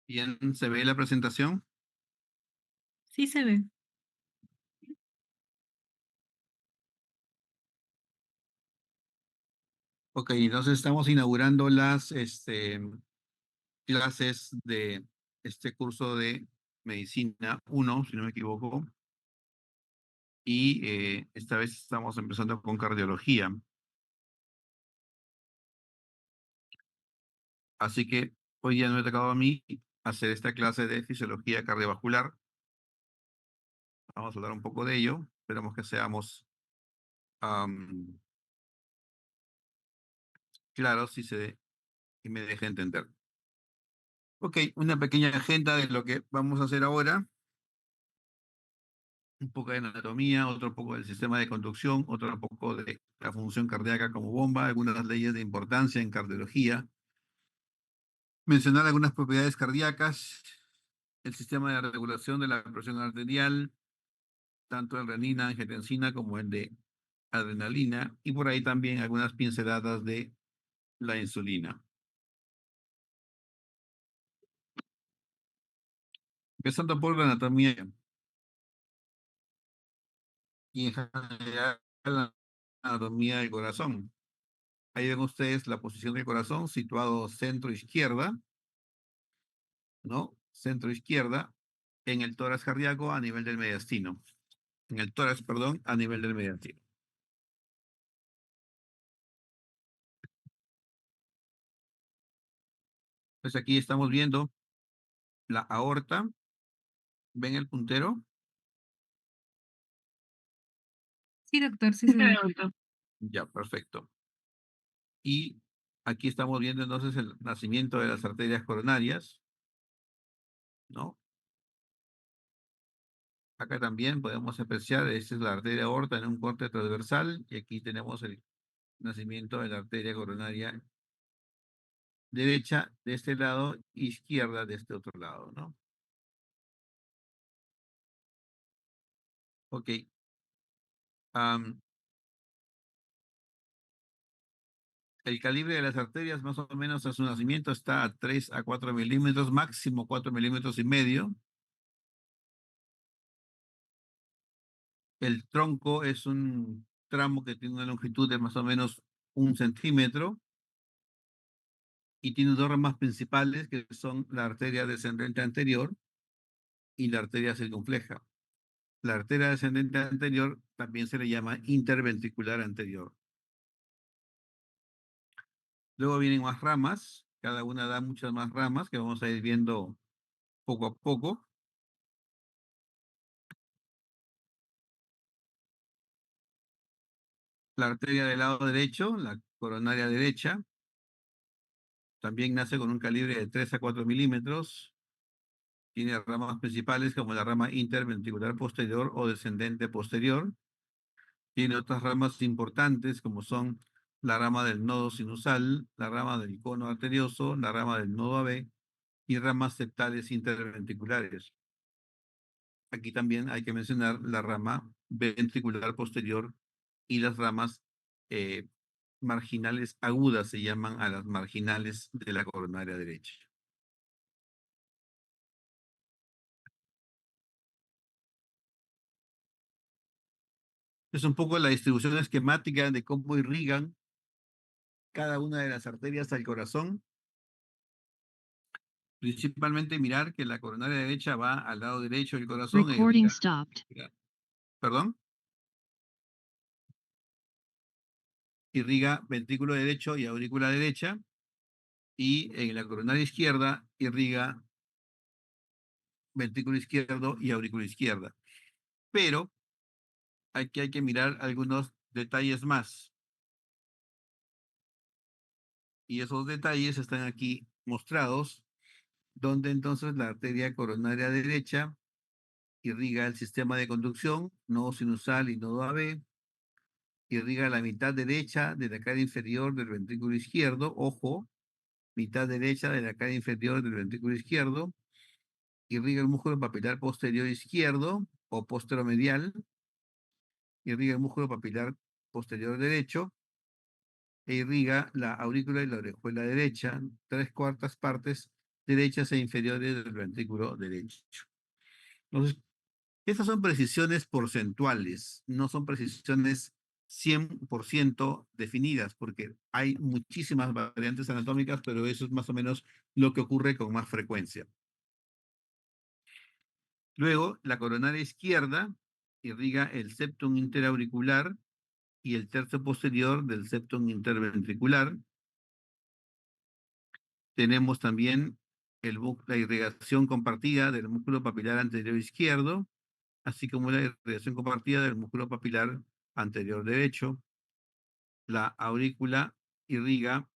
Bien, ¿se ve la presentación? Sí se ve. Ok, entonces estamos inaugurando las clases de este curso de Medicina 1, si no me equivoco, y esta vez estamos empezando con cardiología. Así que hoy ya me ha tocado a mí hacer esta clase de fisiología cardiovascular. Vamos a hablar un poco de ello. Esperamos que seamos am, claros y me deje entender. Ok, una pequeña agenda de lo que vamos a hacer ahora. Un poco de anatomía, otro poco del sistema de conducción, otro poco de la función cardíaca como bomba, algunas leyes de importancia en cardiología, mencionar algunas propiedades cardíacas, el sistema de regulación de la presión arterial, tanto en renina, angiotensina como el de adrenalina, y por ahí también algunas pinceladas de la insulina. Empezando por la anatomía y en general la anatomía del corazón. Ahí ven ustedes la posición del corazón situado centro izquierda, ¿no? Centro izquierda, en el tórax cardíaco a nivel del mediastino. En el tórax, perdón, a nivel del mediastino. Pues aquí estamos viendo la aorta. ¿Ven el puntero? Sí, doctor, sí se ve. Ya, perfecto. Y aquí estamos viendo entonces el nacimiento de las arterias coronarias, ¿no? Acá también podemos apreciar, esta es la arteria aorta en un corte transversal y aquí tenemos el nacimiento de la arteria coronaria derecha de este lado, izquierda de este otro lado, ¿no? Ok. am, el calibre de las arterias más o menos a su nacimiento está a 3 a 4 milímetros, máximo 4 milímetros y medio. El tronco es un tramo que tiene una longitud de más o menos 1 centímetro y tiene dos ramas principales que son la arteria descendente anterior y la arteria circunfleja. La arteria descendente anterior también se le llama interventricular anterior. Luego vienen más ramas, cada una da muchas más ramas que vamos a ir viendo poco a poco. La arteria del lado derecho, la coronaria derecha, también nace con un calibre de 3 a 4 milímetros. Tiene ramas principales como la rama interventricular posterior o descendente posterior. Tiene otras ramas importantes como son la rama del nodo sinusal, la rama del cono arterioso, la rama del nodo AB y ramas septales interventriculares. Aquí también hay que mencionar la rama ventricular posterior y las ramas eh, marginales agudas, se llaman a las marginales de la coronaria derecha. Es un poco la distribución esquemática de cómo irrigan cada una de las arterias al corazón. Principalmente mirar que la coronaria derecha va al lado derecho del corazón e Recording irriga, stopped. perdón, irriga ventrículo derecho y aurícula derecha, y en la coronaria izquierda irriga ventrículo izquierdo y aurícula izquierda. Pero aquí hay que mirar algunos detalles más. Y esos detalles están aquí mostrados, donde entonces la arteria coronaria derecha irriga el sistema de conducción, nodo sinusal y nodo AB, irriga la mitad derecha de la cara inferior del ventrículo izquierdo, ojo, mitad derecha de la cara inferior del ventrículo izquierdo, irriga el músculo papilar posterior izquierdo o posteromedial, irriga el músculo papilar posterior derecho, e irriga la aurícula y la orejuela derecha, tres cuartas partes derechas e inferiores del ventrículo derecho. Entonces, estas son precisiones porcentuales, no son precisiones 100% definidas, porque hay muchísimas variantes anatómicas, pero eso es más o menos lo que ocurre con más frecuencia. Luego, la coronaria izquierda irriga el septum interauricular y el tercio posterior del septum interventricular. Tenemos también la irrigación compartida del músculo papilar anterior izquierdo, así como la irrigación compartida del músculo papilar anterior derecho. La aurícula irriga,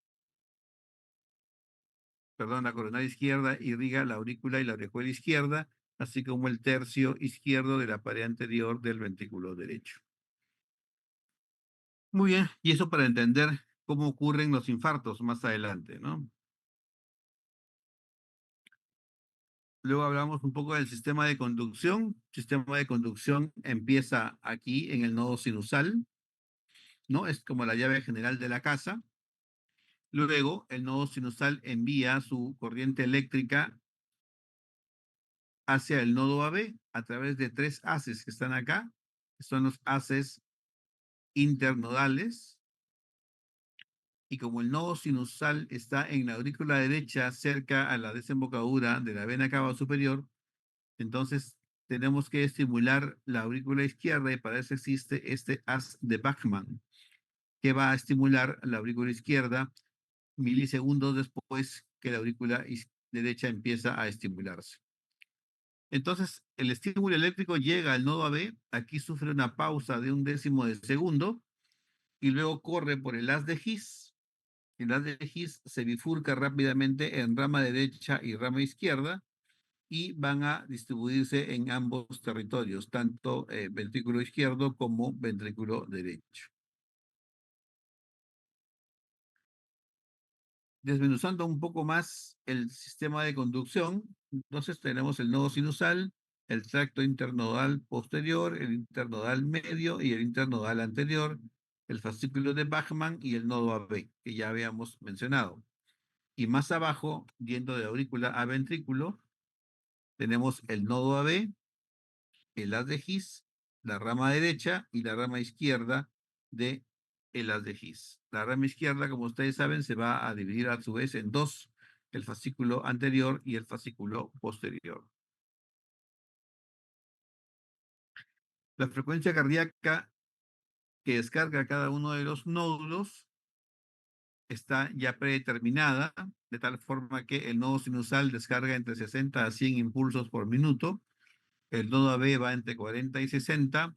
perdón, la coronaria izquierda irriga la aurícula y la orejuela izquierda, así como el tercio izquierdo de la pared anterior del ventrículo derecho. Muy bien, y eso para entender cómo ocurren los infartos más adelante, ¿no? Luego hablamos un poco del sistema de conducción. El sistema de conducción empieza aquí en el nodo sinusal, ¿no? Es como la llave general de la casa. Luego, el nodo sinusal envía su corriente eléctrica hacia el nodo AB a través de tres haces que están acá, que son los haces internodales. Y como el nodo sinusal está en la aurícula derecha, cerca a la desembocadura de la vena cava superior, entonces tenemos que estimular la aurícula izquierda y para eso existe este haz de Bachmann, que va a estimular la aurícula izquierda milisegundos después que la aurícula derecha empieza a estimularse. Entonces, el estímulo eléctrico llega al nodo AB, aquí sufre una pausa de un décimo de segundo y luego corre por el haz de His. El haz de His se bifurca rápidamente en rama derecha y rama izquierda y van a distribuirse en ambos territorios, tanto ventrículo izquierdo como ventrículo derecho. Desmenuzando un poco más el sistema de conducción, entonces tenemos el nodo sinusal, el tracto internodal posterior, el internodal medio y el internodal anterior, el fascículo de Bachmann y el nodo AB, que ya habíamos mencionado. Y más abajo, yendo de aurícula a ventrículo, tenemos el nodo AB, el haz de His, la rama derecha y la rama izquierda de el haz de His. La rama izquierda, como ustedes saben, se va a dividir a su vez en dos, el fascículo anterior y el fascículo posterior. La frecuencia cardíaca que descarga cada uno de los nódulos está ya predeterminada, de tal forma que el nodo sinusal descarga entre 60 a 100 impulsos por minuto, el nodo AB va entre 40 y 60,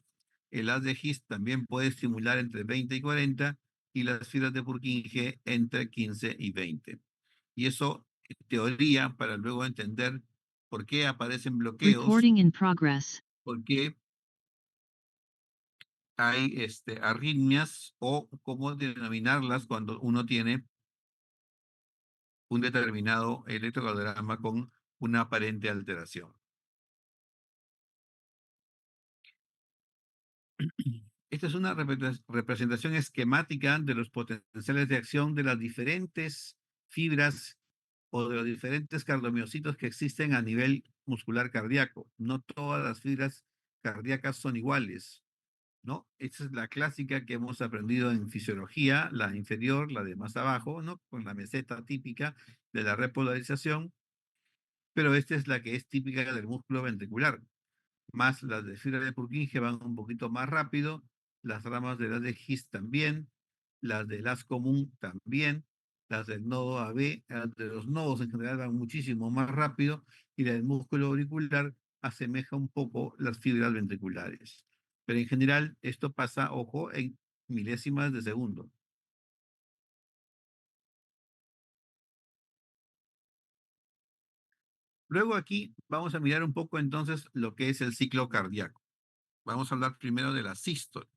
el haz de His también puede estimular entre 20 y 40 y las fibras de Purkinje entre 15 y 20. Y eso, en teoría, para luego entender por qué aparecen bloqueos, Recording in progress. por qué hay arritmias o cómo denominarlas cuando uno tiene un determinado electrocardiograma con una aparente alteración. Esta es una representación esquemática de los potenciales de acción de las diferentes fibras o de los diferentes cardiomiocitos que existen a nivel muscular cardíaco. No todas las fibras cardíacas son iguales, ¿no? Esta es la clásica que hemos aprendido en fisiología, la inferior, la de más abajo, ¿no? Con la meseta típica de la repolarización, pero esta es la que es típica del músculo ventricular. Más las de fibra de Purkinje van un poquito más rápido, las ramas de las de His también, las del haz común también, las del nodo AB, las de los nodos en general van muchísimo más rápido y la del músculo auricular asemeja un poco las fibras ventriculares. Pero en general esto pasa, ojo, en milésimas de segundo. Luego aquí vamos a mirar un poco entonces lo que es el ciclo cardíaco. Vamos a hablar primero de la sístole.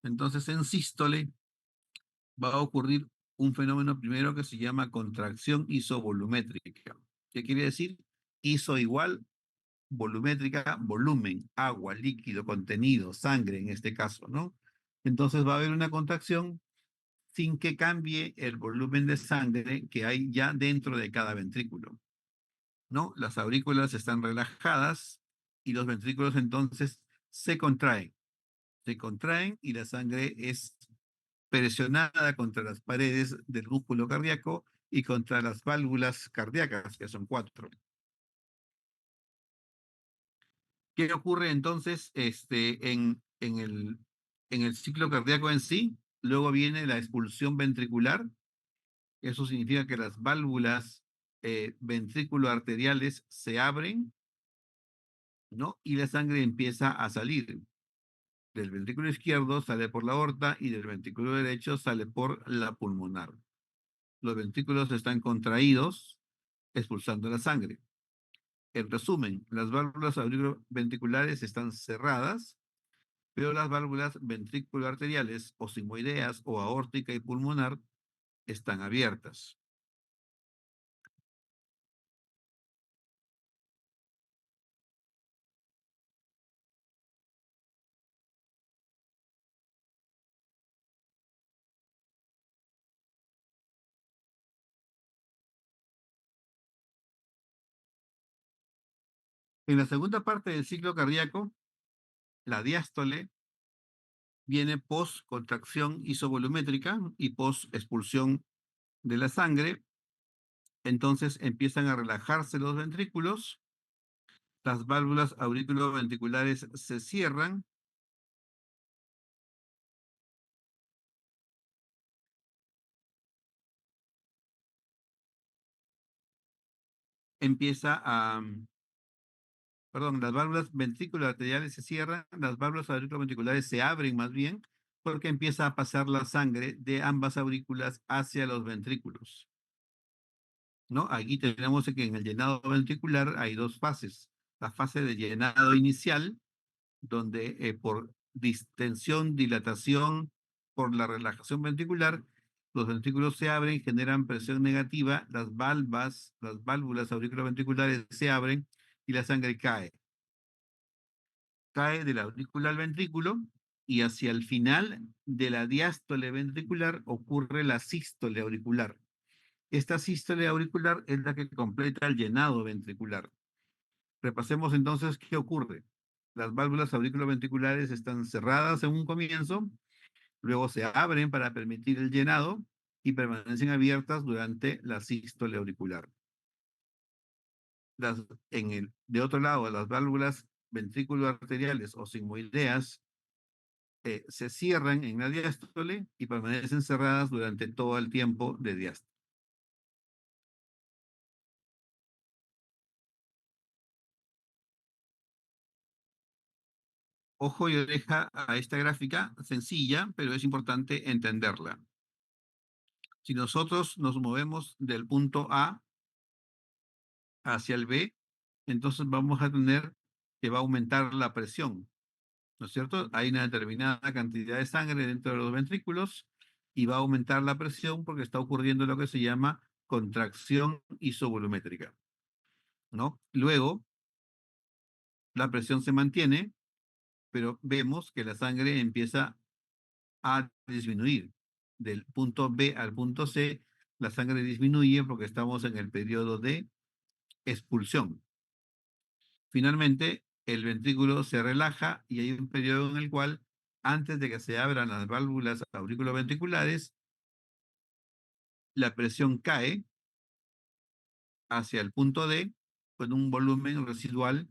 Entonces en sístole va a ocurrir un fenómeno primero que se llama contracción isovolumétrica. ¿Qué quiere decir? Iso igual, volumétrica, volumen, agua, líquido, contenido, sangre en este caso, ¿no? Entonces va a haber una contracción sin que cambie el volumen de sangre que hay ya dentro de cada ventrículo. ¿no? Las aurículas están relajadas y los ventrículos entonces se contraen. Se contraen y la sangre es presionada contra las paredes del músculo cardíaco y contra las válvulas cardíacas, que son cuatro. ¿Qué ocurre entonces en el ciclo cardíaco en sí? Luego viene la expulsión ventricular. Eso significa que las válvulas ventrículo-arteriales se abren, ¿no? Y la sangre empieza a salir. Del ventrículo izquierdo sale por la aorta y del ventrículo derecho sale por la pulmonar. Los ventrículos están contraídos, expulsando la sangre. En resumen, las válvulas ventriculares están cerradas, pero las válvulas ventrículo-arteriales o sigmoideas o aórtica y pulmonar están abiertas. En la segunda parte del ciclo cardíaco, la diástole viene post contracción isovolumétrica y post expulsión de la sangre. Entonces empiezan a relajarse los ventrículos, las válvulas auriculoventriculares se cierran, empieza a, perdón, las válvulas ventriculoarteriales se cierran, las válvulas auriculoventriculares se abren más bien, porque empieza a pasar la sangre de ambas aurículas hacia los ventrículos, ¿no? Aquí tenemos que en el llenado ventricular hay dos fases. La fase de llenado inicial, donde por distensión, dilatación, por la relajación ventricular, los ventrículos se abren, generan presión negativa, las válvulas auriculoventriculares se abren y la sangre cae. Cae de la aurícula al ventrículo y hacia el final de la diástole ventricular ocurre la sístole auricular. Esta sístole auricular es la que completa el llenado ventricular. Repasemos entonces qué ocurre. Las válvulas auriculoventriculares están cerradas en un comienzo, luego se abren para permitir el llenado y permanecen abiertas durante la sístole auricular. De otro lado, las válvulas ventrículo-arteriales o sigmoideas se cierran en la diástole y permanecen cerradas durante todo el tiempo de diástole. Ojo y oreja a esta gráfica, sencilla, pero es importante entenderla. Si nosotros nos movemos del punto A hacia el B, entonces vamos a tener que va a aumentar la presión, ¿no es cierto? Hay una determinada cantidad de sangre dentro de los ventrículos y va a aumentar la presión porque está ocurriendo lo que se llama contracción isovolumétrica, ¿no? Luego, la presión se mantiene, pero vemos que la sangre empieza a disminuir. Del punto B al punto C, la sangre disminuye porque estamos en el periodo de expulsión. Finalmente, el ventrículo se relaja y hay un periodo en el cual, antes de que se abran las válvulas auriculoventriculares, la presión cae hacia el punto D con un volumen residual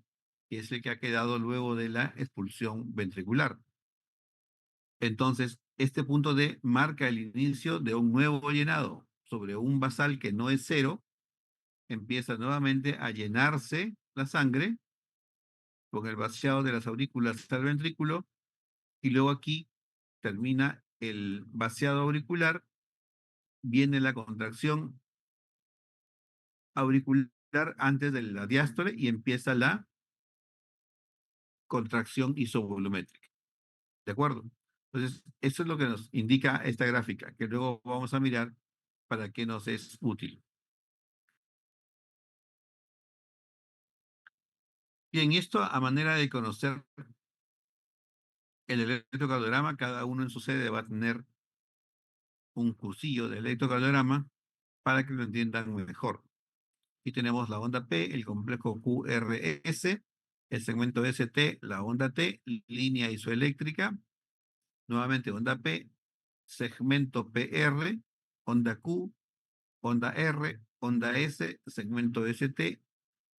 que es el que ha quedado luego de la expulsión ventricular. Entonces, este punto D marca el inicio de un nuevo llenado sobre un basal que no es cero, empieza nuevamente a llenarse la sangre con el vaciado de las aurículas hasta el ventrículo y luego aquí termina el vaciado auricular, viene la contracción auricular antes de la diástole y empieza la contracción isovolumétrica. ¿De acuerdo? Entonces, eso es lo que nos indica esta gráfica, que luego vamos a mirar para qué nos es útil. Bien, esto a manera de conocer el electrocardiograma, cada uno en su sede va a tener un cursillo de electrocardiograma para que lo entiendan mejor. Y tenemos la onda P, el complejo QRS, el segmento ST, la onda T, línea isoeléctrica, nuevamente onda P, segmento PR, onda Q, onda R, onda S, segmento ST,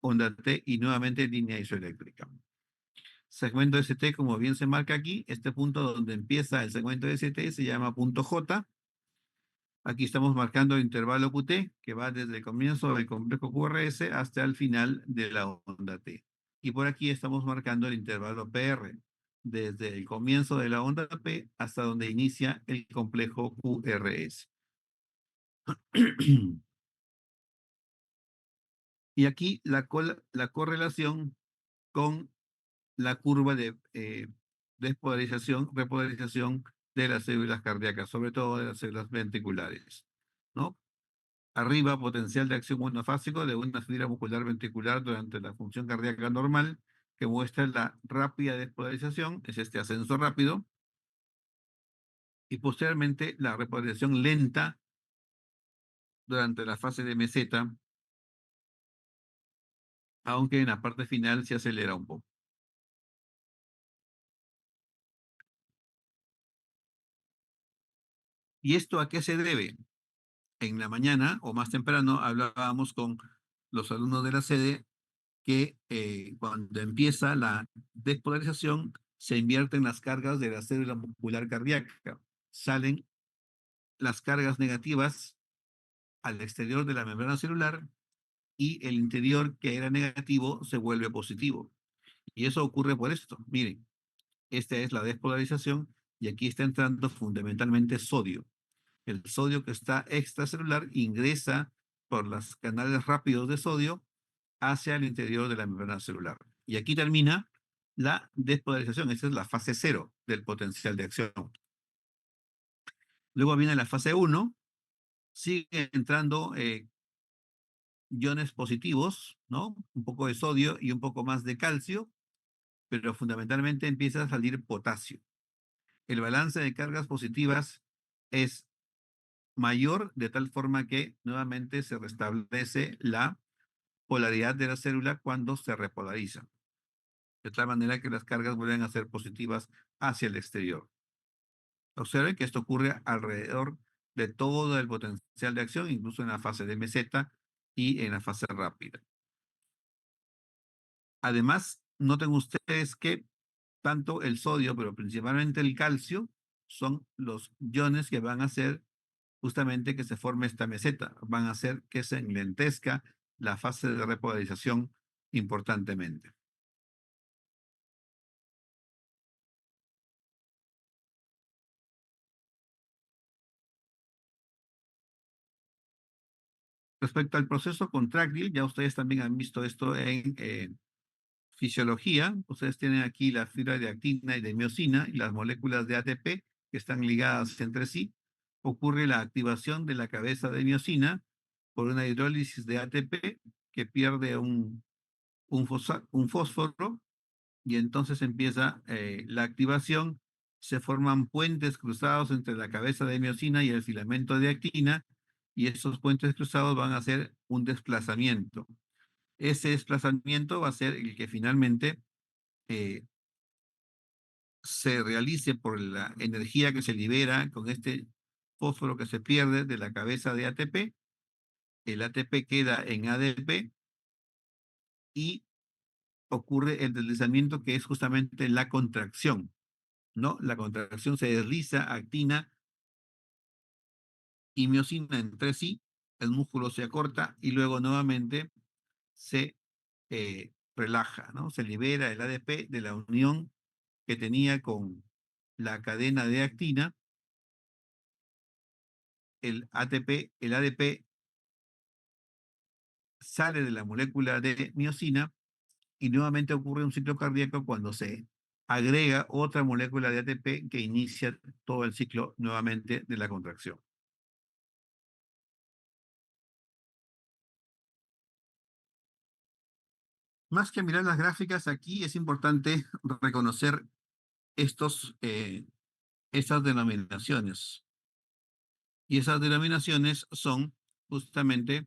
onda T y nuevamente línea isoeléctrica. Segmento ST, como bien se marca aquí, este punto donde empieza el segmento ST se llama punto J. Aquí estamos marcando el intervalo QT, que va desde el comienzo del complejo QRS hasta el final de la onda T. Y por aquí estamos marcando el intervalo PR, desde el comienzo de la onda P hasta donde inicia el complejo QRS. Y aquí la correlación con la curva de despolarización, repolarización de las células cardíacas, sobre todo de las células ventriculares, ¿no? Arriba, potencial de acción monofásico de una fibra muscular ventricular durante la función cardíaca normal, que muestra la rápida despolarización, es este ascenso rápido, y posteriormente la repolarización lenta durante la fase de meseta, aunque en la parte final se acelera un poco. ¿Y esto a qué se debe? En la mañana o más temprano hablábamos con los alumnos de la sede que cuando empieza la despolarización se invierten las cargas de la célula muscular cardíaca. Salen las cargas negativas al exterior de la membrana celular y el interior que era negativo se vuelve positivo. Y eso ocurre por esto. Miren, esta es la despolarización y aquí está entrando fundamentalmente sodio. El sodio que está extracelular ingresa por los canales rápidos de sodio hacia el interior de la membrana celular. Y aquí termina la despolarización. Esta es la fase cero del potencial de acción. Luego viene la fase 1. Sigue entrando iones positivos, ¿no? Un poco de sodio y un poco más de calcio, pero fundamentalmente empieza a salir potasio. El balance de cargas positivas es mayor de tal forma que nuevamente se restablece la polaridad de la célula cuando se repolariza, de tal manera que las cargas vuelven a ser positivas hacia el exterior. Observen que esto ocurre alrededor de todo el potencial de acción, incluso en la fase de meseta y en la fase rápida. Además, noten ustedes que tanto el sodio, pero principalmente el calcio, son los iones que van a hacer justamente que se forme esta meseta, van a hacer que se enlentezca la fase de repolarización importantemente. Respecto al proceso contráctil, ya ustedes también han visto esto en fisiología. Ustedes tienen aquí la fibra de actina y de miosina y las moléculas de ATP que están ligadas entre sí. Ocurre la activación de la cabeza de miosina por una hidrólisis de ATP que pierde un fósforo y entonces empieza la activación. Se forman puentes cruzados entre la cabeza de miosina y el filamento de actina y esos puentes cruzados van a hacer un desplazamiento. Ese desplazamiento va a ser el que finalmente eh, se realice por la energía que se libera con este fósforo que se pierde de la cabeza de ATP. El ATP queda en ADP y ocurre el deslizamiento que es justamente la contracción, ¿no? La contracción se desliza actina y miosina entre sí, el músculo se acorta y luego nuevamente se relaja, ¿no? Se libera el ADP de la unión que tenía con la cadena de actina. El ADP sale de la molécula de miosina y nuevamente ocurre un ciclo cardíaco cuando se agrega otra molécula de ATP que inicia todo el ciclo nuevamente de la contracción. Más que mirar las gráficas, aquí es importante reconocer estas denominaciones. Y esas denominaciones son justamente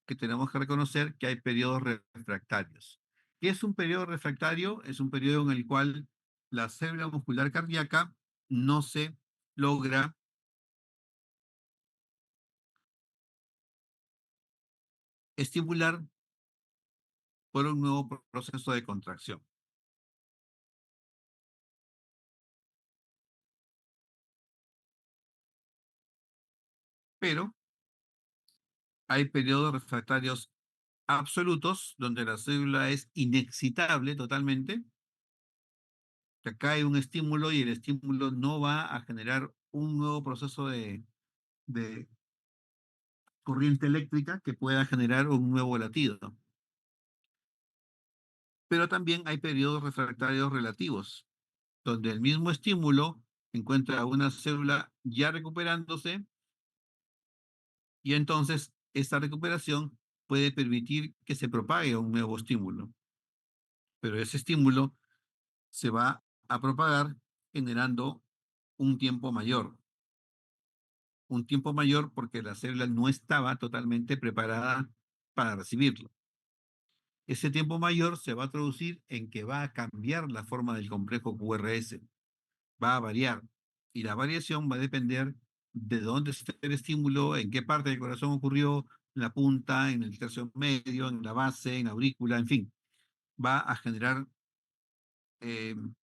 que tenemos que reconocer que hay periodos refractarios. ¿Qué es un periodo refractario? Es un periodo en el cual la célula muscular cardíaca no se logra estimular por un nuevo proceso de contracción. Pero hay periodos refractarios absolutos donde la célula es inexcitable totalmente, que cae un estímulo y el estímulo no va a generar un nuevo proceso de corriente eléctrica que pueda generar un nuevo latido. Pero también hay periodos refractarios relativos, donde el mismo estímulo encuentra una célula ya recuperándose y entonces esta recuperación puede permitir que se propague un nuevo estímulo. Pero ese estímulo se va a propagar generando un tiempo mayor. Un tiempo mayor porque la célula no estaba totalmente preparada para recibirlo. Ese tiempo mayor se va a traducir en que va a cambiar la forma del complejo QRS, va a variar y la variación va a depender de dónde está el estímulo, en qué parte del corazón ocurrió, en la punta, en el tercio medio, en la base, en la aurícula, en fin, va a generar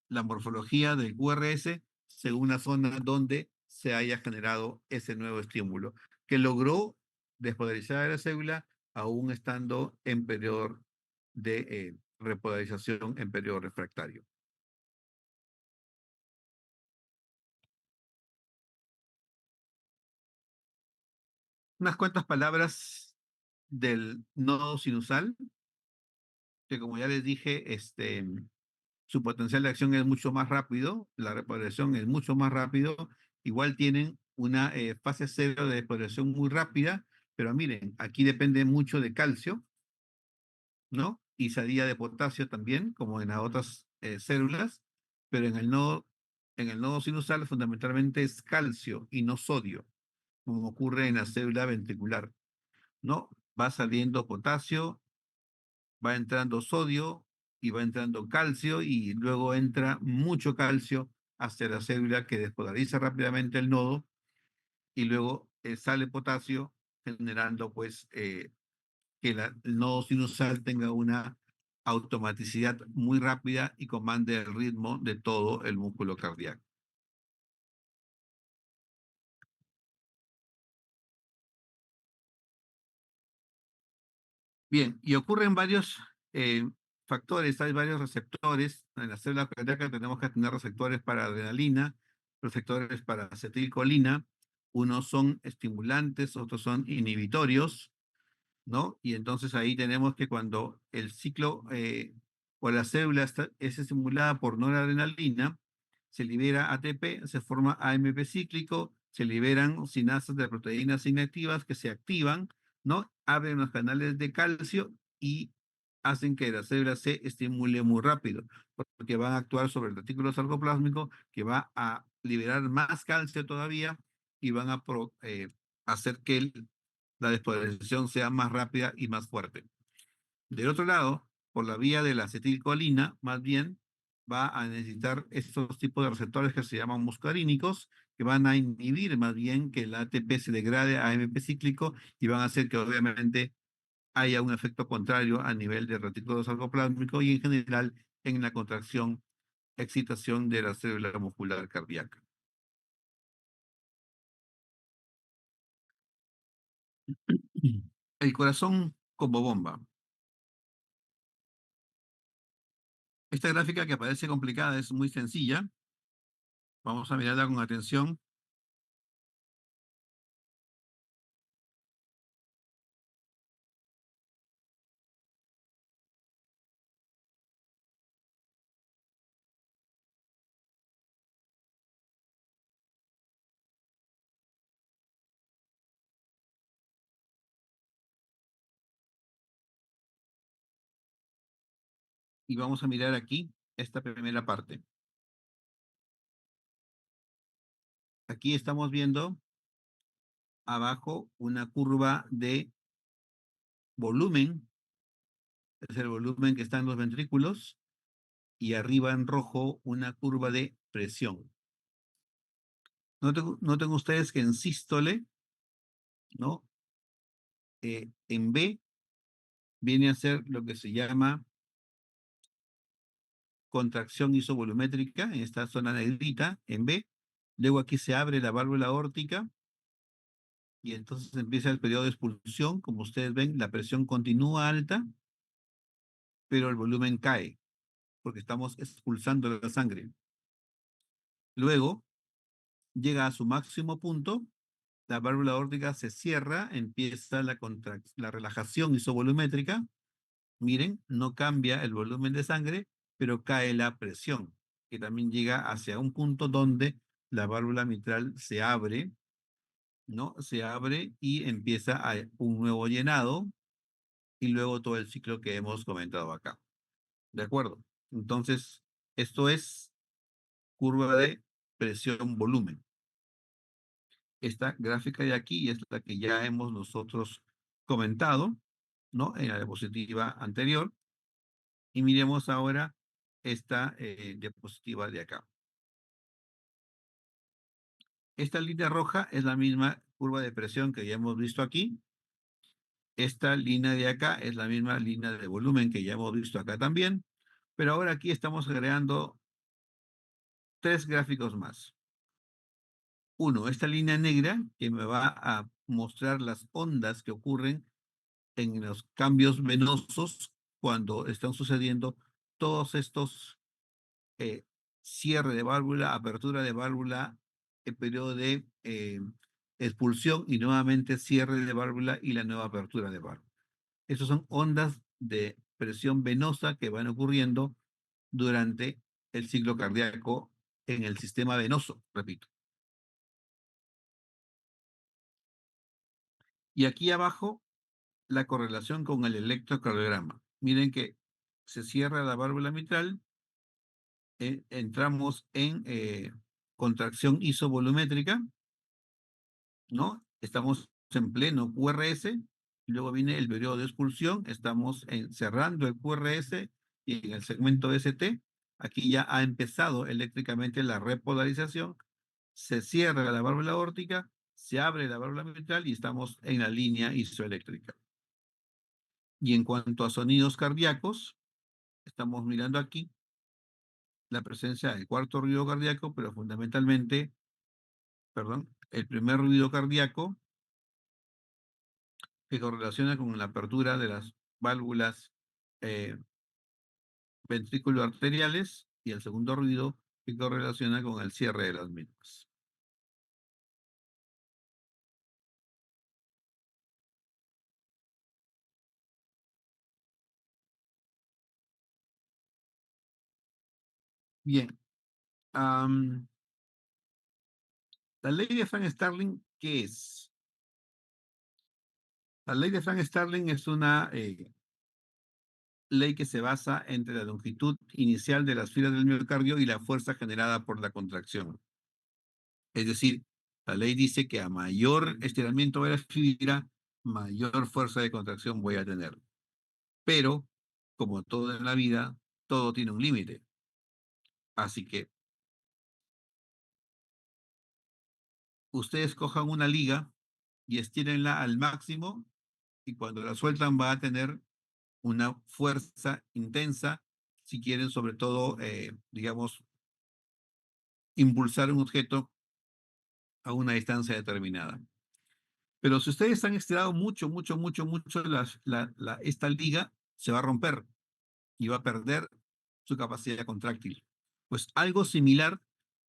la morfología del QRS según la zona donde se haya generado ese nuevo estímulo, que logró despolarizar a la célula aún estando en periodo de repolarización en periodo refractario. Unas cuantas palabras del nodo sinusal, que como ya les dije, su potencial de acción es mucho más rápido, la repolarización es mucho más rápido, igual tienen una fase cero de repolarización muy rápida, pero miren, aquí depende mucho de calcio, ¿no? Y salida de potasio también, como en las otras células, pero en el nodo sinusal fundamentalmente es calcio y no sodio, como ocurre en la célula ventricular, ¿no? Va saliendo potasio, va entrando sodio y va entrando calcio y luego entra mucho calcio hacia la célula que despolariza rápidamente el nodo y luego sale potasio generando pues que el nodo sinusal tenga una automaticidad muy rápida y comande el ritmo de todo el músculo cardíaco. Bien, y ocurren varios eh, factores, hay varios receptores. En la célula cardíaca tenemos que tener receptores para adrenalina, receptores para acetilcolina. Unos son estimulantes, otros son inhibitorios, ¿no? Y entonces ahí tenemos que cuando el ciclo o la célula es estimulada por noradrenalina, se libera ATP, se forma AMP cíclico, se liberan sinasas de proteínas inactivas que se activan, ¿no? Abren los canales de calcio y hacen que la célula se estimule muy rápido, porque van a actuar sobre el retículo sarcoplásmico, que va a liberar más calcio todavía y van a hacer que la despolarización sea más rápida y más fuerte. Del otro lado, por la vía de la acetilcolina, más bien, va a necesitar estos tipos de receptores que se llaman muscarínicos, que van a inhibir más bien que el ATP se degrade a AMP cíclico y van a hacer que obviamente haya un efecto contrario a nivel del retículo sarcoplásmico y en general en la contracción, excitación de la célula muscular cardíaca. El corazón como bomba. Esta gráfica que parece complicada es muy sencilla. Vamos a mirarla con atención y vamos a mirar aquí esta primera parte. Aquí estamos viendo abajo una curva de volumen es el volumen que está en los ventrículos y arriba en rojo una curva de presión. Noten ustedes que en sístole, ¿no? En B viene a ser lo que se llama contracción isovolumétrica, en esta zona negrita, en B. Luego aquí se abre la válvula aórtica y entonces empieza el periodo de expulsión. Como ustedes ven, la presión continúa alta, pero el volumen cae, porque estamos expulsando la sangre. Luego llega a su máximo punto, la válvula aórtica se cierra, empieza la relajación isovolumétrica. Miren, no cambia el volumen de sangre, pero cae la presión, que también llega hacia un punto donde la válvula mitral se abre, ¿no? Se abre y empieza un nuevo llenado y luego todo el ciclo que hemos comentado acá. ¿De acuerdo? Entonces, esto es curva de presión-volumen. Esta gráfica de aquí es la que ya hemos nosotros comentado, ¿no? En la diapositiva anterior. Y miremos ahora esta diapositiva de acá. Esta línea roja es la misma curva de presión que ya hemos visto aquí. Esta línea de acá es la misma línea de volumen que ya hemos visto acá también. Pero ahora aquí estamos agregando tres gráficos más. Uno, esta línea negra que me va a mostrar las ondas que ocurren en los cambios venosos cuando están sucediendo todos estos eh, cierre de válvula, apertura de válvula, el periodo de expulsión y nuevamente cierre de válvula y la nueva apertura de válvula. Estas son ondas de presión venosa que van ocurriendo durante el ciclo cardíaco en el sistema venoso, repito. Y aquí abajo, la correlación con el electrocardiograma. Miren que se cierra la válvula mitral, entramos en contracción isovolumétrica, ¿no? Estamos en pleno QRS, luego viene el periodo de expulsión, estamos cerrando el QRS y en el segmento ST, aquí ya ha empezado eléctricamente la repolarización, se cierra la válvula aórtica, se abre la válvula mitral y estamos en la línea isoeléctrica. Y en cuanto a sonidos cardíacos, estamos mirando aquí la presencia del cuarto ruido cardíaco, pero fundamentalmente, perdón, el primer ruido cardíaco que correlaciona con la apertura de las válvulas eh, ventrículo-arteriales y el segundo ruido que correlaciona con el cierre de las mismas. Bien, la ley de Frank Starling, ¿qué es? La ley de Frank Starling es una ley que se basa entre la longitud inicial de las filas del miocardio y la fuerza generada por la contracción. Es decir, la ley dice que a mayor estiramiento de la fibra, mayor fuerza de contracción voy a tener. Pero, como todo en la vida, todo tiene un límite. Así que ustedes cojan una liga y estírenla al máximo y cuando la sueltan va a tener una fuerza intensa, si quieren sobre todo, digamos, impulsar un objeto a una distancia determinada. Pero si ustedes han estirado mucho, mucho, mucho, mucho esta liga, se va a romper y va a perder su capacidad contráctil. Pues algo similar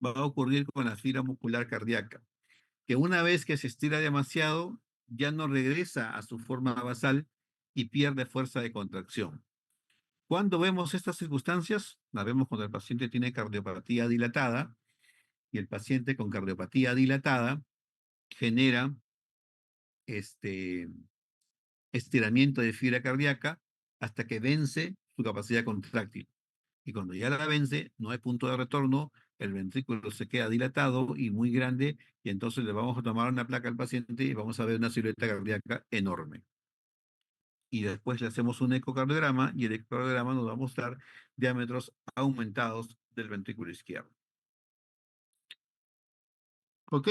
va a ocurrir con la fibra muscular cardíaca, que una vez que se estira demasiado, ya no regresa a su forma basal y pierde fuerza de contracción. Cuando vemos estas circunstancias, la vemos cuando el paciente tiene cardiopatía dilatada y el paciente con cardiopatía dilatada genera este estiramiento de fibra cardíaca hasta que vence su capacidad contráctil. Y cuando ya la vence, no hay punto de retorno, el ventrículo se queda dilatado y muy grande, y entonces le vamos a tomar una placa al paciente y vamos a ver una silueta cardíaca enorme. y después le hacemos un ecocardiograma y el ecocardiograma nos va a mostrar diámetros aumentados del ventrículo izquierdo. ¿Ok?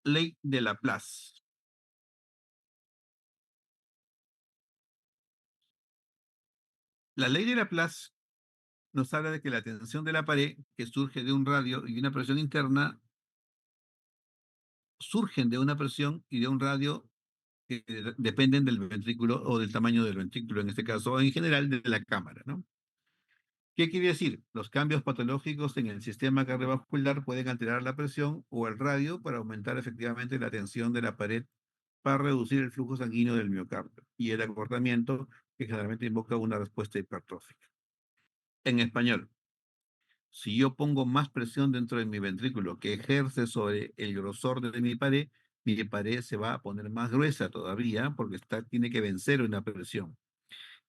Ley de Laplace. La ley de Laplace nos habla de que la tensión de la pared, que surge de un radio y una presión interna, surgen de una presión y de un radio que dependen del ventrículo o del tamaño del ventrículo, en este caso, o en general de la cámara, ¿no? ¿Qué quiere decir? Los cambios patológicos en el sistema cardiovascular pueden alterar la presión o el radio para aumentar efectivamente la tensión de la pared para reducir el flujo sanguíneo del miocardio y el acortamiento que generalmente invoca una respuesta hipertrófica. En español, si yo pongo más presión dentro de mi ventrículo que ejerce sobre el grosor de mi pared se va a poner más gruesa todavía porque tiene que vencer una presión.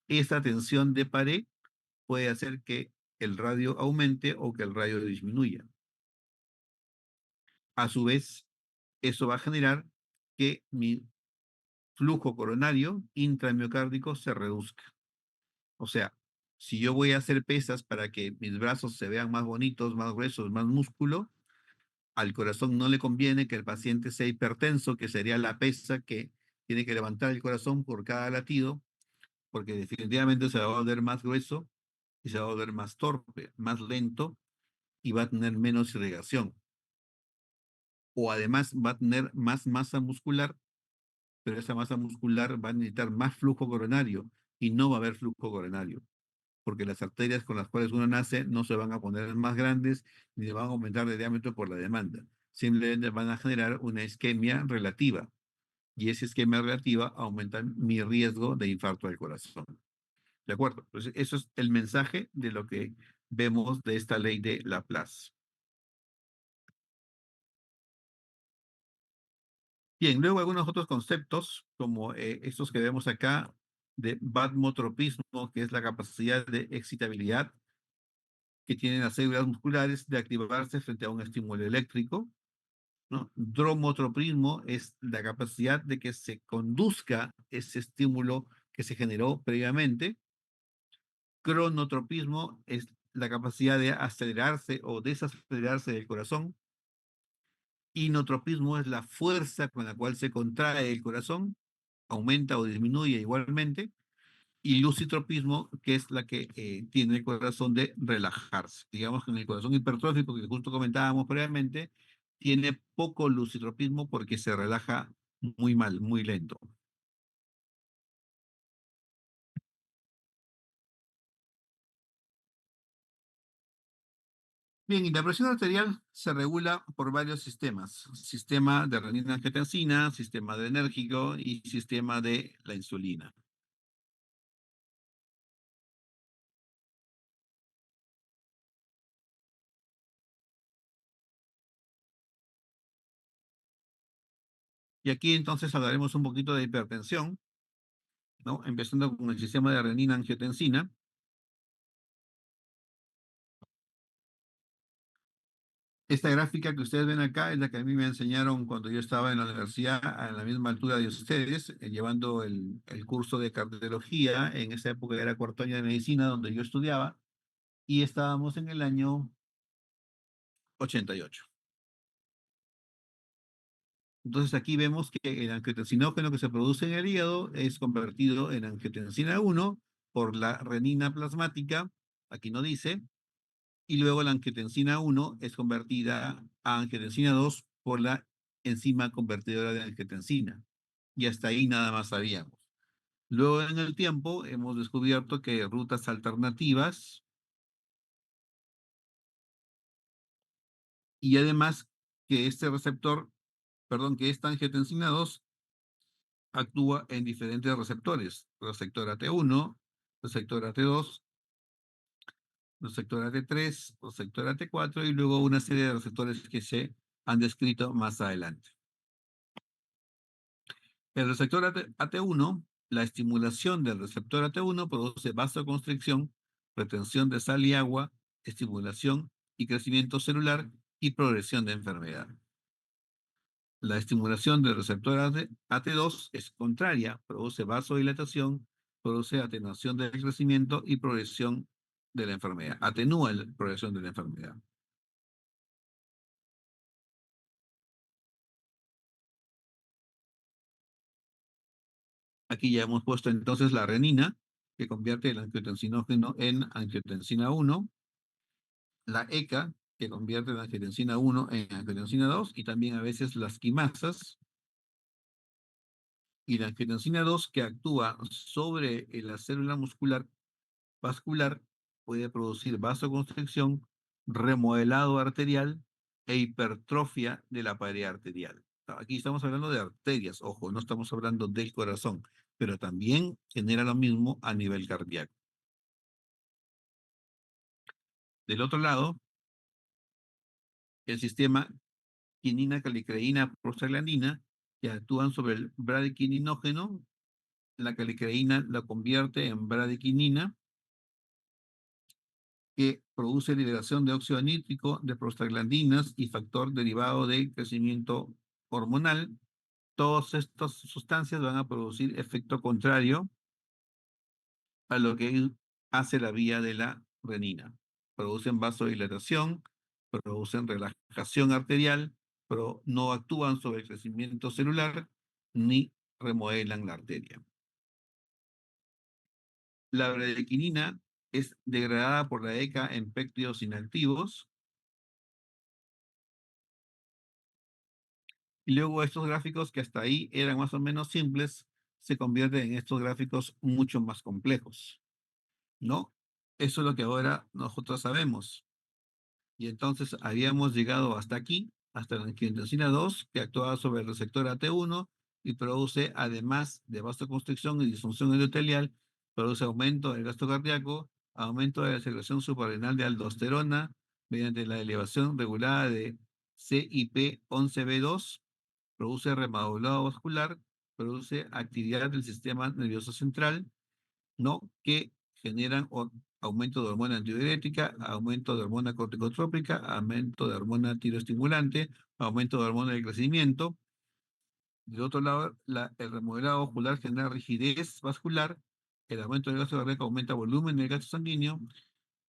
Esta tensión de pared puede hacer que el radio aumente o que el radio disminuya. A su vez, eso va a generar que mi flujo coronario intramiocárdico se reduzca. O sea, si yo voy a hacer pesas para que mis brazos se vean más bonitos, más gruesos, más músculo, al corazón no le conviene que el paciente sea hipertenso, que sería la pesa que tiene que levantar el corazón por cada latido, porque definitivamente se va a volver más grueso y se va a volver más torpe, más lento y va a tener menos irrigación. O además va a tener más masa muscular, pero esa masa muscular va a necesitar más flujo coronario y no va a haber flujo coronario, porque las arterias con las cuales uno nace no se van a poner más grandes ni van a aumentar de diámetro por la demanda. Simplemente van a generar una isquemia relativa y esa isquemia relativa aumenta mi riesgo de infarto del corazón. ¿De acuerdo? Entonces, eso es el mensaje de lo que vemos de esta ley de Laplace. Bien, luego algunos otros conceptos, como estos que vemos acá, de batmotropismo, que es la capacidad de excitabilidad que tienen las células musculares de activarse frente a un estímulo eléctrico, ¿no? Dromotropismo es la capacidad de que se conduzca ese estímulo que se generó previamente. Cronotropismo es la capacidad de acelerarse o desacelerarse del corazón. Inotropismo es la fuerza con la cual se contrae el corazón, aumenta o disminuye igualmente. Y lucitropismo, que es la que tiene el corazón de relajarse. Digamos que en el corazón hipertrófico, que justo comentábamos previamente, tiene poco lucitropismo porque se relaja muy mal, muy lento. Bien, y la presión arterial se regula por varios sistemas. Sistema de renina-angiotensina, sistema adrenérgico y sistema de la insulina. Y aquí entonces hablaremos un poquito de hipertensión, ¿no? Empezando con el sistema de renina-angiotensina. Esta gráfica que ustedes ven acá es la que a mí me enseñaron cuando yo estaba en la universidad, a la misma altura de ustedes, llevando el curso de cardiología. En esa época era cuarto año de medicina donde yo estudiaba y estábamos en el año 88. Entonces aquí vemos que el angiotensinógeno que se produce en el hígado es convertido en angiotensina 1 por la renina plasmática, aquí no dice, y luego la angiotensina 1 es convertida a angiotensina 2 por la enzima convertidora de angiotensina. Y hasta ahí nada más sabíamos. Luego en el tiempo hemos descubierto que hay rutas alternativas y además que este receptor, perdón, que esta angiotensina 2 actúa en diferentes receptores. Receptor AT1, receptor AT2, receptor AT3, receptor AT4 y luego una serie de receptores que se han descrito más adelante. El receptor AT1, la estimulación del receptor AT1 produce vasoconstricción, retención de sal y agua, estimulación y crecimiento celular y progresión de enfermedad. La estimulación del receptor AT2 es contraria, produce vasodilatación, produce atenuación del crecimiento y progresión de la enfermedad, atenúa la progresión de la enfermedad. Aquí ya hemos puesto entonces la renina, que convierte el angiotensinógeno en angiotensina 1, la ECA, que convierte la angiotensina 1 en angiotensina 2, y también a veces las quimasas, y la angiotensina 2, que actúa sobre la célula muscular vascular, puede producir vasoconstricción, remodelado arterial e hipertrofia de la pared arterial. Aquí estamos hablando de arterias, ojo, no estamos hablando del corazón, pero también genera lo mismo a nivel cardíaco. Del otro lado, el sistema quinina, calicreína, prostaglandina, que actúan sobre el bradyquininógeno. La calicreína la convierte en bradyquinina, que produce liberación de óxido nítrico, de prostaglandinas y factor derivado de crecimiento hormonal. Todas estas sustancias van a producir efecto contrario a lo que hace la vía de la renina. Producen vasodilatación, producen relajación arterial, pero no actúan sobre el crecimiento celular ni remodelan la arteria. La bradyquinina es degradada por la ECA en péptidos inactivos. Y luego estos gráficos que hasta ahí eran más o menos simples, se convierten en estos gráficos mucho más complejos, ¿no? Eso es lo que ahora nosotros sabemos. Y entonces habíamos llegado hasta aquí, hasta la angiotensina 2, que actúa sobre el receptor AT1 y produce, además de vasoconstricción y disfunción endotelial, produce aumento del gasto cardíaco, aumento de la secreción suprarrenal de aldosterona mediante la elevación regulada de CYP11B2, produce remodelado vascular, produce actividad del sistema nervioso central, ¿no? Que generan aumento de hormona antidiurética, aumento de hormona corticotrópica, aumento de hormona tiroestimulante, aumento de hormona de crecimiento. Del otro lado, el remodelado vascular genera rigidez vascular, el aumento del gasto cardíaco aumenta volumen del gasto sanguíneo,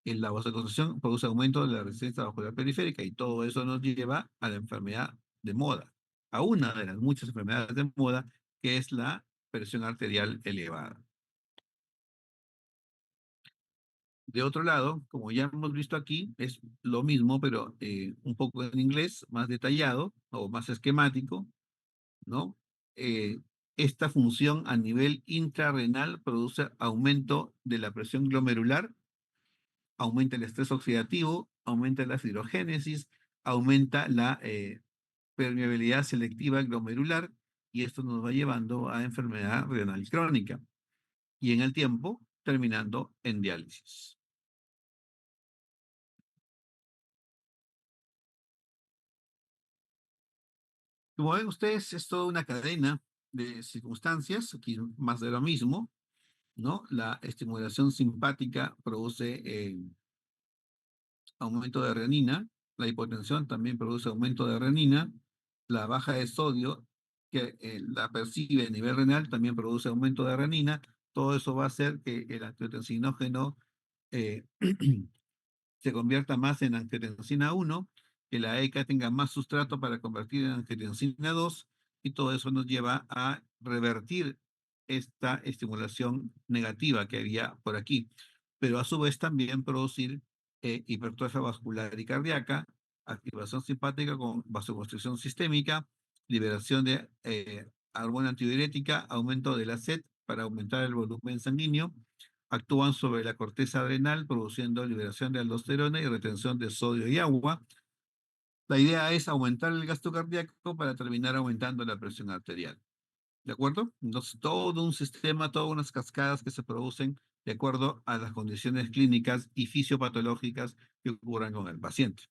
en la vasoconstricción produce aumento de la resistencia vascular periférica y todo eso nos lleva a la enfermedad de moda, a una de las muchas enfermedades de moda, que es la presión arterial elevada. De otro lado, como ya hemos visto aquí, es lo mismo, pero un poco en inglés, más detallado o más esquemático, ¿no? Eh, Esta función a nivel intrarrenal produce aumento de la presión glomerular, aumenta el estrés oxidativo, aumenta la fibrogenesis, aumenta la permeabilidad selectiva glomerular, y esto nos va llevando a enfermedad renal crónica y en el tiempo terminando en diálisis. Como ven ustedes, es toda una cadena de circunstancias, aquí más de lo mismo, ¿no? La estimulación simpática produce aumento de renina, la hipotensión también produce aumento de renina, la baja de sodio que la percibe a nivel renal también produce aumento de renina, todo eso va a hacer que el angiotensinógeno eh, se convierta más en angiotensina 1, que la ECA tenga más sustrato para convertir en angiotensina 2, y todo eso nos lleva a revertir esta estimulación negativa que había por aquí, pero a su vez también producir hipertrofia vascular y cardíaca, activación simpática con vasoconstricción sistémica, liberación de hormona antidiurética, aumento de la sed para aumentar el volumen sanguíneo, actúan sobre la corteza adrenal produciendo liberación de aldosterona y retención de sodio y agua. La idea es aumentar el gasto cardíaco para terminar aumentando la presión arterial. ¿De acuerdo? Entonces, todo un sistema, todas unas cascadas que se producen de acuerdo a las condiciones clínicas y fisiopatológicas que ocurran con el paciente.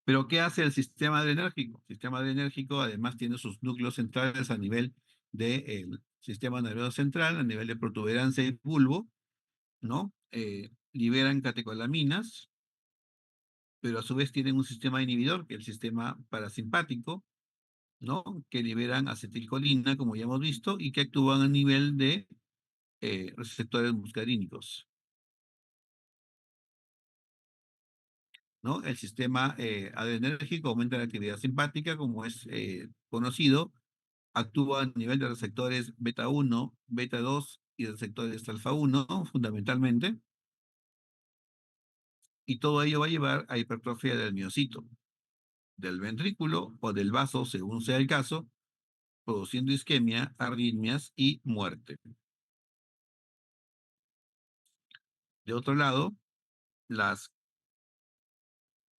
Pero, ¿qué hace el sistema adrenérgico? El sistema adrenérgico además tiene sus núcleos centrales a nivel del sistema nervioso central, a nivel de protuberancia y bulbo, ¿no? Liberan catecolaminas, pero a su vez tienen un sistema inhibidor, que es el sistema parasimpático, ¿no? Que liberan acetilcolina, como ya hemos visto, y que actúan a nivel de receptores muscarínicos, ¿no? El sistema adrenérgico aumenta la actividad simpática, como es conocido, actúa a nivel de receptores beta 1, beta 2 y receptores alfa 1, fundamentalmente, y todo ello va a llevar a hipertrofia del miocito, del ventrículo o del vaso, según sea el caso, produciendo isquemia, arritmias y muerte. De otro lado, las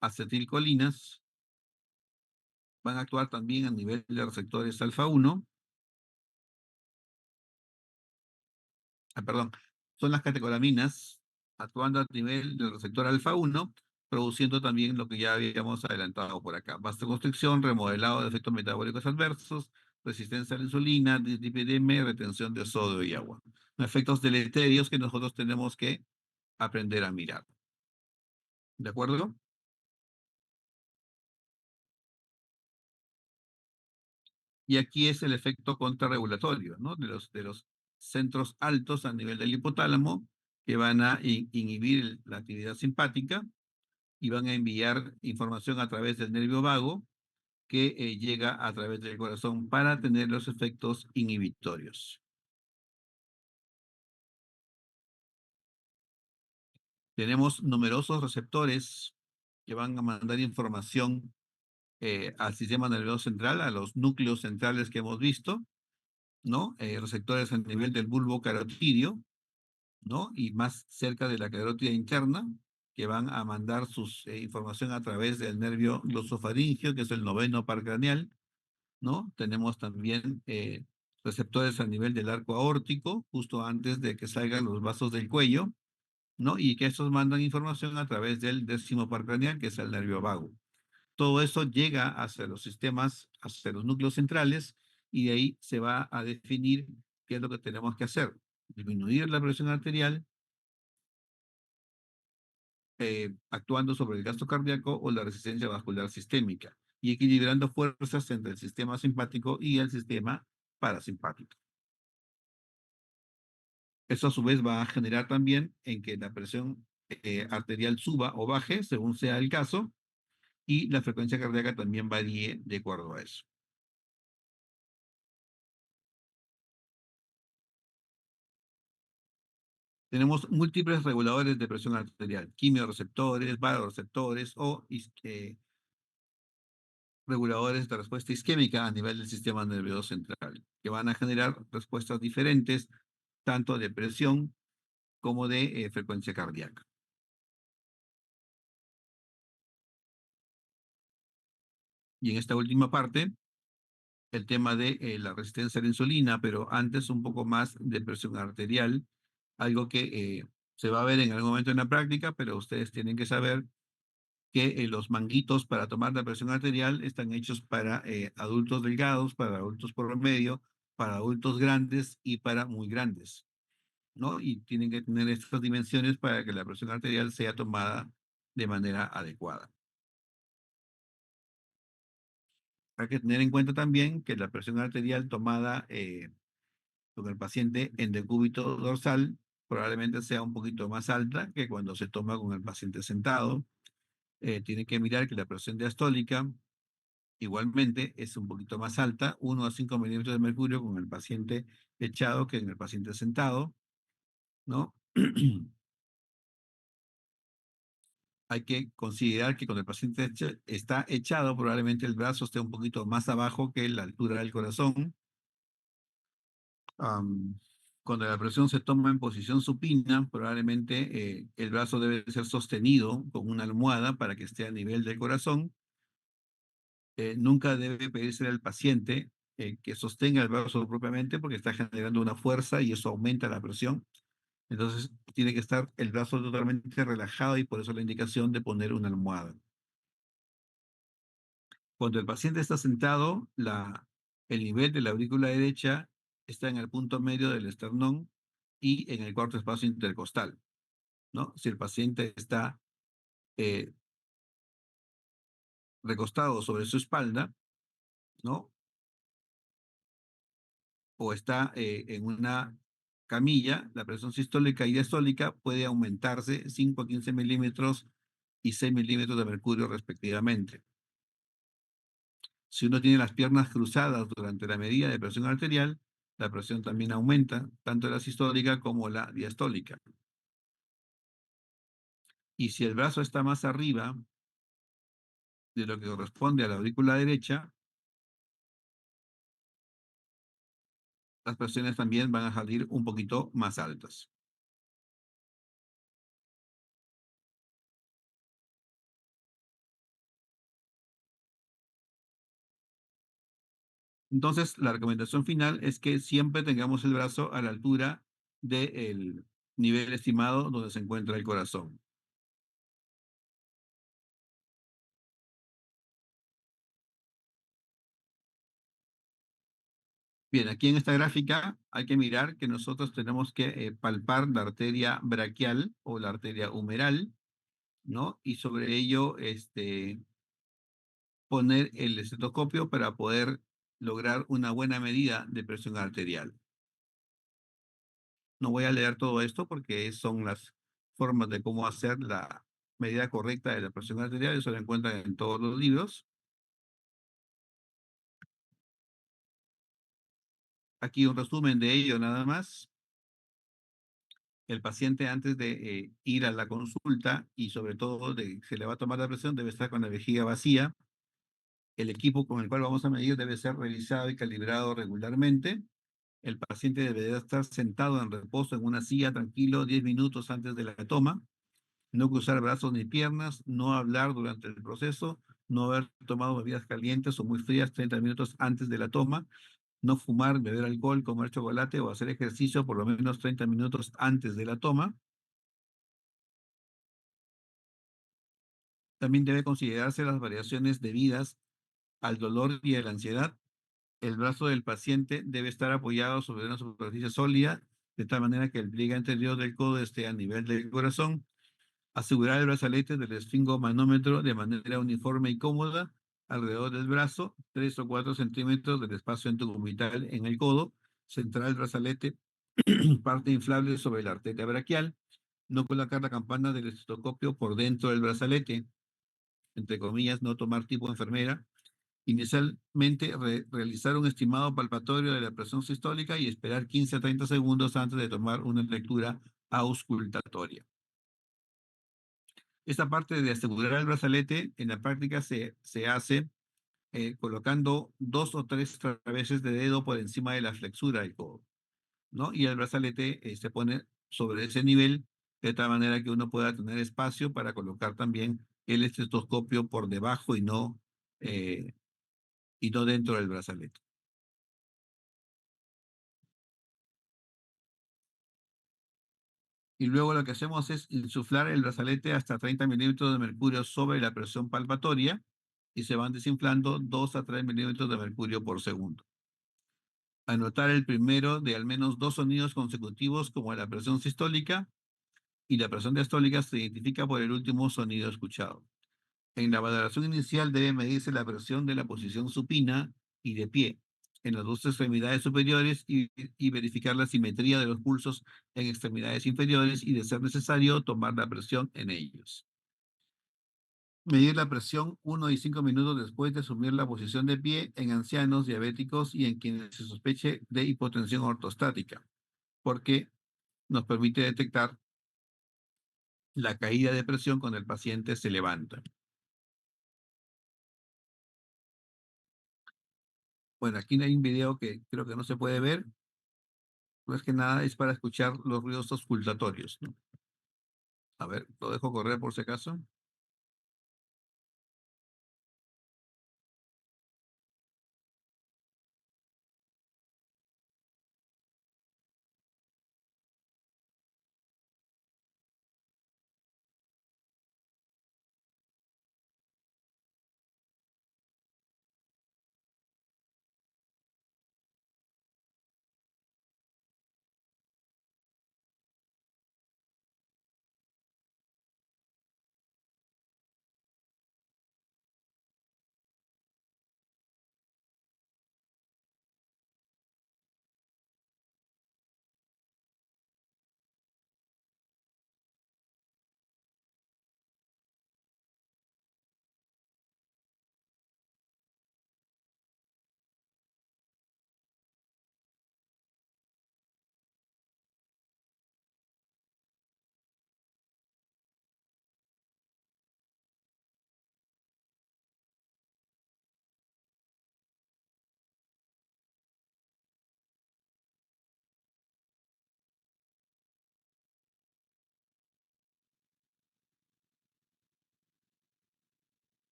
acetilcolinas van a actuar también a nivel de receptores alfa 1, perdón, son las catecolaminas actuando a nivel del receptor alfa 1, produciendo también lo que ya habíamos adelantado por acá: vasoconstricción, remodelado de efectos metabólicos adversos, resistencia a la insulina, dislipidemia, retención de sodio y agua. Efectos deleterios que nosotros tenemos que aprender a mirar. ¿De acuerdo? Y aquí es el efecto contrarregulatorio, ¿no? De los centros altos a nivel del hipotálamo, que van a inhibir la actividad simpática y van a enviar información a través del nervio vago, que llega a través del corazón para tener los efectos inhibitorios. Tenemos numerosos receptores que van a mandar información al sistema nervioso central, a los núcleos centrales que hemos visto, ¿no? Receptores a nivel del bulbo carotidio, ¿no? Y más cerca de la carótida interna, que van a mandar sus información a través del nervio glosofaringeo, que es el noveno par craneal, ¿no? Tenemos también receptores a nivel del arco aórtico, justo antes de que salgan los vasos del cuello, ¿no? Y que estos mandan información a través del décimo par craneal, que es el nervio vago. Todo eso llega hacia los sistemas, hacia los núcleos centrales, y de ahí se va a definir qué es lo que tenemos que hacer: disminuir la presión arterial, actuando sobre el gasto cardíaco o la resistencia vascular sistémica, y equilibrando fuerzas entre el sistema simpático y el sistema parasimpático. Eso a su vez va a generar también en que la presión arterial suba o baje, según sea el caso, y la frecuencia cardíaca también varíe de acuerdo a eso. Tenemos múltiples reguladores de presión arterial: quimiorreceptores, vasoreceptores o reguladores de respuesta isquémica a nivel del sistema nervioso central, que van a generar respuestas diferentes, tanto de presión como de frecuencia cardíaca. Y en esta última parte, el tema de la resistencia a la insulina, pero antes un poco más de presión arterial, algo que se va a ver en algún momento en la práctica, pero ustedes tienen que saber que los manguitos para tomar la presión arterial están hechos para adultos delgados, para adultos promedio, para adultos grandes y para muy grandes, ¿no? Y tienen que tener estas dimensiones para que la presión arterial sea tomada de manera adecuada. Hay que tener en cuenta también que la presión arterial tomada con el paciente en decúbito dorsal probablemente sea un poquito más alta que cuando se toma con el paciente sentado. Tiene que mirar que la presión diastólica igualmente es un poquito más alta, 1 a 5 milímetros de mercurio con el paciente echado que en el paciente sentado, ¿no? Hay que considerar que cuando el paciente está echado, probablemente el brazo esté un poquito más abajo que la altura del corazón. Am, Cuando la presión se toma en posición supina, probablemente el brazo debe ser sostenido con una almohada para que esté a nivel del corazón. Nunca debe pedirse al paciente que sostenga el brazo propiamente, porque está generando una fuerza y eso aumenta la presión. Entonces tiene que estar el brazo totalmente relajado, y por eso la indicación de poner una almohada. Cuando el paciente está sentado, el nivel de la aurícula derecha está en el punto medio del esternón y en el cuarto espacio intercostal, ¿no? Si el paciente está eh, recostado sobre su espalda, ¿no? O está en una camilla, la presión sistólica y diastólica puede aumentarse 5 a 15 milímetros y 6 milímetros de mercurio respectivamente. Si uno tiene las piernas cruzadas durante la medida de presión arterial, la presión también aumenta, tanto la sistólica como la diastólica. Y si el brazo está más arriba de lo que corresponde a la aurícula derecha, las presiones también van a salir un poquito más altas. Entonces, la recomendación final es que siempre tengamos el brazo a la altura del nivel estimado donde se encuentra el corazón. Bien, aquí en esta gráfica hay que mirar que nosotros tenemos que palpar la arteria braquial o la arteria humeral, ¿no? Y sobre ello, poner el estetoscopio para poder lograr una buena medida de presión arterial. No voy a leer todo esto porque son las formas de cómo hacer la medida correcta de la presión arterial. Eso lo encuentran en todos los libros. Aquí un resumen de ello nada más. El paciente antes de ir a la consulta y sobre todo de que se le va a tomar la presión debe estar con la vejiga vacía. El equipo con el cual vamos a medir debe ser revisado y calibrado regularmente. El paciente deberá estar sentado en reposo en una silla tranquilo 10 minutos antes de la toma. No cruzar brazos ni piernas, no hablar durante el proceso, no haber tomado bebidas calientes o muy frías 30 minutos antes de la toma, no fumar, beber alcohol, comer chocolate o hacer ejercicio por lo menos 30 minutos antes de la toma. También debe considerarse las variaciones debidas al dolor y a la ansiedad. El brazo del paciente debe estar apoyado sobre una superficie sólida, de tal manera que el pliegue anterior del codo esté a nivel del corazón. Asegurar el brazalete del esfingomanómetro de manera uniforme y cómoda alrededor del brazo, 3 o 4 centímetros del espacio enterocubital en el codo. Centrar el brazalete, parte inflable sobre la arteria braquial. No colocar la campana del estetoscopio por dentro del brazalete, entre comillas, no tomar tipo enfermera. Inicialmente, realizar un estimado palpatorio de la presión sistólica y esperar 15 a 30 segundos antes de tomar una lectura auscultatoria. Esta parte de asegurar el brazalete en la práctica se hace colocando 2 o 3 veces de dedo por encima de la flexura del codo, ¿no? Y el brazalete se pone sobre ese nivel de tal manera que uno pueda tener espacio para colocar también el estetoscopio por debajo eh, y no dentro del brazalete. Y luego lo que hacemos es insuflar el brazalete hasta 30 milímetros de mercurio sobre la presión palpatoria y se van desinflando 2 a 3 milímetros de mercurio por segundo. Anotar el primero de al menos 2 sonidos consecutivos como la presión sistólica y la presión diastólica se identifica por el último sonido escuchado. En la valoración inicial debe medirse la presión de la posición supina y de pie en las dos extremidades superiores y verificar la simetría de los pulsos en extremidades inferiores y, de ser necesario, tomar la presión en ellos. Medir la presión 1 y 5 minutos después de asumir la posición de pie en ancianos, diabéticos y en quienes se sospeche de hipotensión ortostática, porque nos permite detectar la caída de presión cuando el paciente se levanta. Bueno, aquí hay un video que creo que no se puede ver. Más que nada es para escuchar los ruidos auscultatorios, ¿no? A ver, lo dejo correr por si acaso.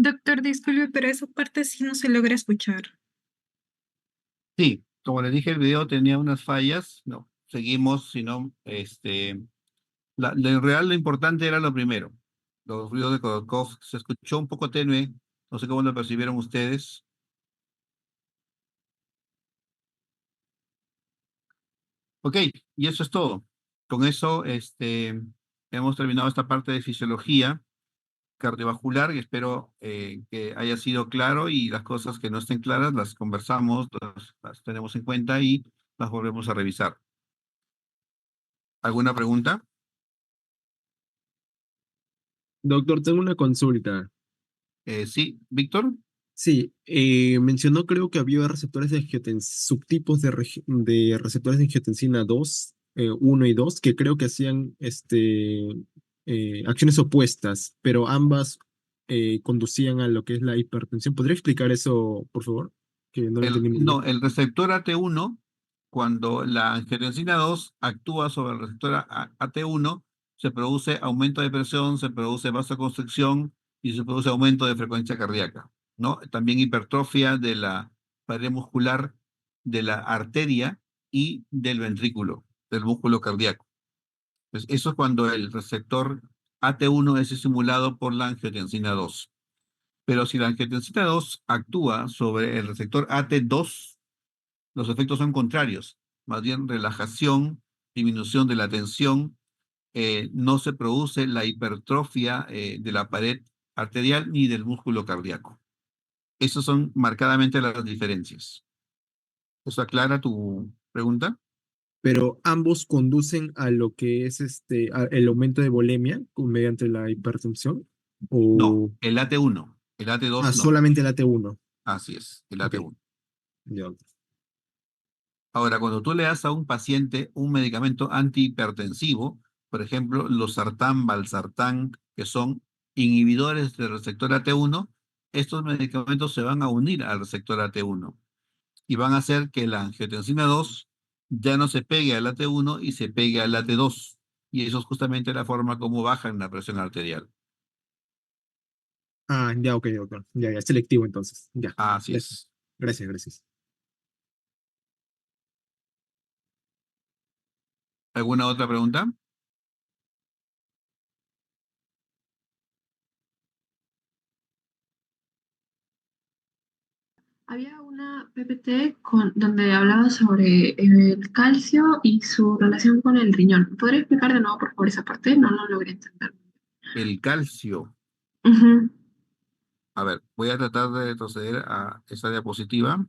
Doctor, disculpe, pero esa parte sí no se logra escuchar. Sí, como les dije, el video tenía unas fallas. No, seguimos, sino, en real lo importante era lo primero. Los ruidos de Khodorkovsky se escuchó un poco tenue, no sé cómo lo percibieron ustedes. Ok, y eso es todo. Con eso, hemos terminado esta parte de fisiología cardiovascular y espero que haya sido claro y las cosas que no estén claras las conversamos, las tenemos en cuenta y las volvemos a revisar. ¿Alguna pregunta? Doctor, tengo una consulta. Sí, Víctor. Sí, mencionó creo que había receptores de subtipos de receptores de angiotensina 2, 1 y 2, que creo que hacían acciones opuestas, pero ambas conducían a lo que es la hipertensión. ¿Podría explicar eso, por favor? Que no lo entendí muy No, bien. el receptor AT1, cuando la angiotensina 2 actúa sobre el receptor AT1, se produce aumento de presión, se produce vasoconstricción y se produce aumento de frecuencia cardíaca, ¿no? También hipertrofia de la pared muscular de la arteria y del ventrículo, del músculo cardíaco. Pues eso es cuando el receptor AT1 es estimulado por la angiotensina 2. Pero si la angiotensina 2 actúa sobre el receptor AT2, los efectos son contrarios, más bien relajación, disminución de la tensión, no se produce la hipertrofia de la pared arterial ni del músculo cardíaco. Esas son marcadamente las diferencias. ¿Eso aclara tu pregunta? Pero ambos conducen a lo que es el aumento de volemia mediante la hipertensión, No, o el AT1, el AT2 no. solamente el AT1. Así es, el Ok, AT1. ya. Ahora, cuando tú le das a un paciente un medicamento antihipertensivo, por ejemplo, los sartán, valsartán, que son inhibidores del receptor AT1, estos medicamentos se van a unir al receptor AT1 y van a hacer que la angiotensina 2 ya no se pegue al AT1 y se pegue al AT2. Y eso es justamente la forma como bajan la presión arterial. Ah, ya, ok, doctor. Ya, ya, selectivo entonces. Ya. Así Gracias, es. gracias, gracias. ¿Alguna otra pregunta? Había una PPT donde hablaba sobre el calcio y su relación con el riñón. ¿Podría explicar de nuevo, por favor, esa parte? No lo logré entender. El calcio. Ujú. A ver, voy a tratar de retroceder a esa diapositiva.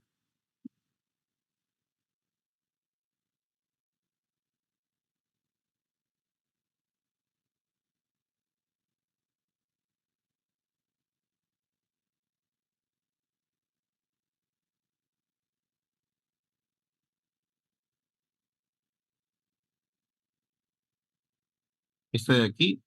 Esta de aquí.